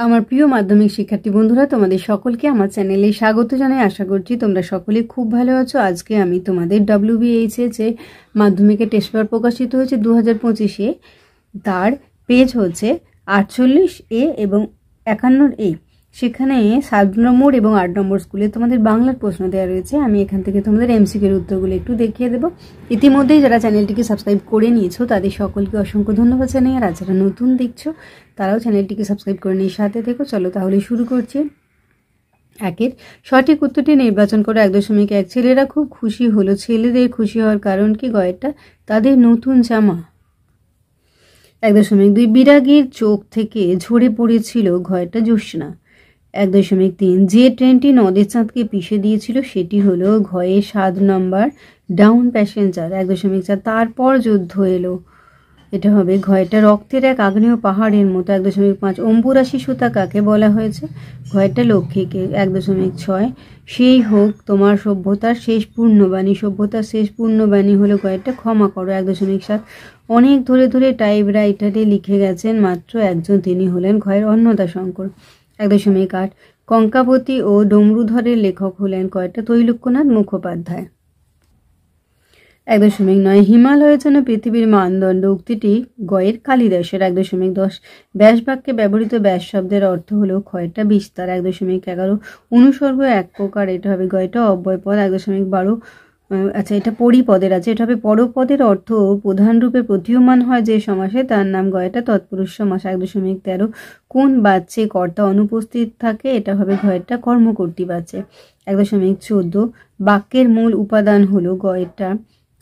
আমার প্রিয় মাধ্যমিক শিক্ষার্থী বন্ধুরা, তোমাদের সকলকে আমার চ্যানেলে স্বাগত জানাই। আশা করছি তোমরা সকলে খুব ভালো আছো। আজকে আমি তোমাদের WBHS যে মাধ্যমিকের টেস্ট পেপার প্রকাশিত হয়েছে 2025-এ, তার পেজ হচ্ছে 48A এবং 51A। সেখানে 7 নম্বর এবং 8 নম্বর স্কুলে তোমাদের বাংলার প্রশ্ন দেওয়া রয়েছে। আমি এখান থেকে তোমাদের MCQর উত্তরগুলো একটু দেখিয়ে দেবো। ইতিমধ্যেই যারা চ্যানেলটিকে সাবস্ক্রাইব করে নিয়েছো তাদের সকলকে অসংখ্য ধন্যবাদ জানাই। আর যারা নতুন দেখছো তারাও চ্যানেলটিকে সাবস্ক্রাইব করে নিয়ে সাথে থেকো। চলো তাহলে শুরু করছি। একের সঠিক উত্তরটি নির্বাচন করে 1.1। ছেলেরা খুব খুশি হলো। ছেলেদের খুশি হওয়ার কারণ কি? গয়েরটা তাদের নতুন জামা। 1.2 বিরাগীর চোখ থেকে ঝরে পড়েছিল ঘয়টা জ্যোৎস্না। 1.3 যে ট্রেনটি নদের চাঁদকে পিষে দিয়েছিল সেটি হলো ঘয়ে 7 নম্বর ডাউন প্যাসেঞ্জার। 1.4 তারপর যুদ্ধ এলো, এটা হবে ঘয়টা রক্তের এক আগ্নেয় পাহাড়ের মতো। 1.5 অম্বুরাশি সুতা কাকে বলা হয়েছে? ঘয়টা লক্ষ্মীকে। 1.6 সেই হোক তোমার সভ্যতার শেষ পূর্ণবাণী। সভ্যতার শেষ পূর্ণবাণী হলো ঘয়টা ক্ষমা করো। 1.7 অনেক ধরে ধরে টাইপরাইটারে লিখে গেছেন মাত্র একজন, তিনি হলেন ঘয়ের অন্নদাশঙ্কর। 1.8 কঙ্কাবতী ও ডমরুধরের লেখক হলেন কয়টা? তৈলক্যনাথ মুখোপাধ্যায়। 1.9 হিমালয়ের জন্য পৃথিবীর মানদণ্ড উক্তিটি গয়ের কালিদাসের। 1.10 ব্যাস বাক্যে ব্যবহৃত ব্যাস শব্দের অর্থ হলো ক্ষয়টা বিস্তার। 1.11 অনুসর্গ এক প্রকার, এটা হবে গয়টা অব্যয়পদ। 1.12 আচ্ছা, এটা পরিপদের আছে, এটা হবে পরপদের অর্থ প্রধান রূপে প্রতীয়মান হয় যে সমাসে তার নাম গয়টা তৎপুরুষ সমাস। 1.13 কোন বাচ্চে কর্তা অনুপস্থিত থাকে? এটা হবে ঘয়টা কর্মকর্তী বাচ্চে। 1.14 বাক্যের মূল উপাদান হলো গয়টা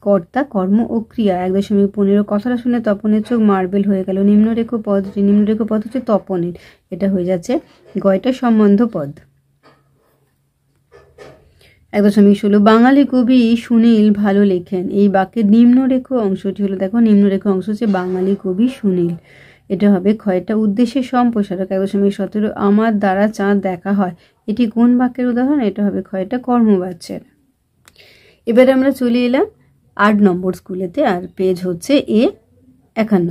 কর্তা, কর্ম ও ক্রিয়া। 1.15 কথাটা শুনে তপনের চোখ মার্বেল হয়ে গেল। নিম্নরেখ পদ হচ্ছে তপনের, এটা হয়ে যাচ্ছে গয়টা সম্বন্ধ পদ। 1.16 বাঙালি কবি সুনীল ভালো লেখেন। এই বাক্যের নিম্নরেখ অংশটি হলো, দেখো নিম্নরেখ অংশ হচ্ছে বাঙালি কবি সুনীল, এটা হবে ক্ষয়টা উদ্দেশ্যের সম্প্রসারক। 1.17 আমার দ্বারা চাঁদ দেখা হয়, এটি কোন বাক্যের উদাহরণ? এটা হবে ক্ষয়টা কর্মবাচ্যের। এবারে আমরা চলে এলাম 8 নম্বর স্কুলেতে, আর পেজ হচ্ছে A51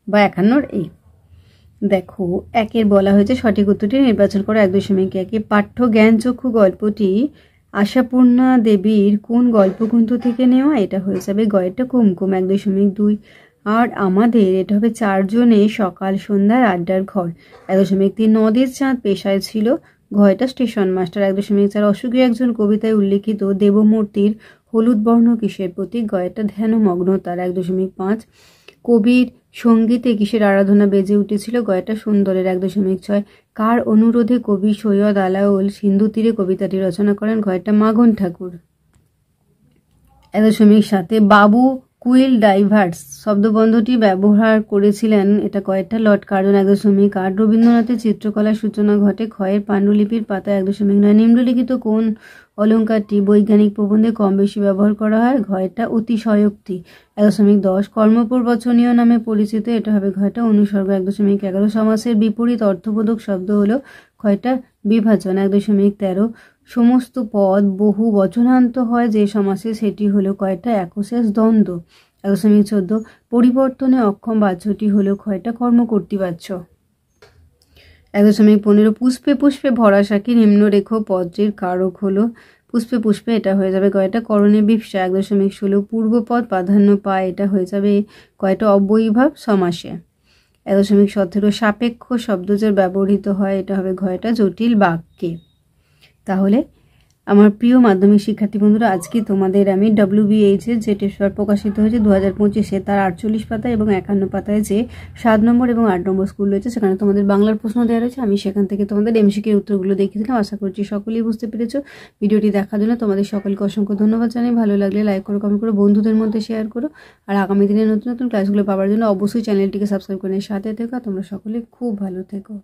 বা 51A। দেখো একের বলা হয়েছে সঠিক উত্তরটি নির্বাচন করে 1.1 পাঠ্য জ্ঞানচক্ষু গল্পটি আশাপূর্ণা দেবীর কোন গল্পগ্রন্থ থেকে নেওয়া? এটা হয়ে যাবে গয়টা কুমকুম। 1.2 আর আমাদের, এটা হবে 4 জনে সকাল সন্ধ্যার আড্ডার ঘর। 1.3 নদের চাঁদ পেশায় ছিল ঘয়টা স্টেশন মাস্টার। 1.4 অসুখী একজন কবিতায় উল্লেখিত দেবমূর্তির হলুদ বর্ণ কিসের প্রতীক? গয়টা ধ্যানমগ্নতার। 1.5 কবির সঙ্গীতে কিসের আরাধনা বেজে উঠেছিল? গয়টা সুন্দরের। 1.6 কার অনুরোধে কবি সৈয়দ আলাওল সিন্ধু তীরে কবিতাটি রচনা করেন? গয়টা মাগন ঠাকুর। 1.7 বাবু কুইল ডাইভার্স শব্দবন্ধটি ব্যবহার করেছিলেন, এটা কয়টা? Lord Curzon. 1.8 রবীন্দ্রনাথের চিত্রকলার সূচনা ঘটে ক্ষয়ের পাণ্ডুলিপির পাতায়। 1.9 নিম্নলিখিত কোন অলঙ্কারটি বৈজ্ঞানিক প্রবন্ধে কম বেশি ব্যবহার করা হয়? ঘয়টা অতিশয়োক্তি। 1.10 কর্মপ্রবচনীয় নামে পরিচিত, এটা হবে ঘয়টা অনুসর্গ। 1.11 সমাসের বিপরীত অর্থবোধক শব্দ হলো ক্ষয়টা বিভাজন। 1.13 সমস্ত পদ বহু বচনান্ত হয় যে সমাসে, সেটি হলো কয়টা? একশেষ দ্বন্দ্ব। 1.14 পরিবর্তনে অক্ষম বাচ্যটি হলো ক্ষয়টা কর্মকর্তী বাচ্য। 1.15 পুষ্পে পুষ্পে ভরা সাক্ষী নিম্নরেখ পদটির কারক হলো পুষ্পে পুষ্পে, এটা হয়ে যাবে কয়টা করণে বিপসা। 1.16 পূর্বপদ প্রাধান্য পায়, এটা হয়ে যাবে কয়টা অব্যয়ীভাব সমাসে। 1.17 সাপেক্ষ শব্দজোর ব্যবহৃত হয়, এটা হবে ঘয়টা জটিল বাক্যে। তাহলে আমার প্রিয় মাধ্যমিক শিক্ষার্থী বন্ধুরা, আজকে তোমাদের আমি WBHS যে টেস্ট পেপার প্রকাশিত হয়েছে 2025-এ তার 48 পাতায় এবং 51 পাতায় যে 7 নম্বর এবং 8 নম্বর স্কুল রয়েছে সেখানে তোমাদের বাংলার প্রশ্ন দেওয়া রয়েছে। আমি সেখান থেকে তোমাদের MCQর উত্তরগুলো দেখিয়েছিলাম। আশা করছি সকলেই বুঝতে পেরেছো। ভিডিওটি দেখার জন্য তোমাদের সকলকে অসংখ্য ধন্যবাদ জানাই। ভালো লাগলে লাইক করো, কমেন্ট করো, বন্ধুদের মধ্যে শেয়ার করো। আর আগামী দিনে নতুন নতুন ক্লাসগুলো পাওয়ার জন্য অবশ্যই চ্যানেলটিকে সাবস্ক্রাইব করে সাথে থেকো। তোমরা সকলে খুব ভালো থেকো।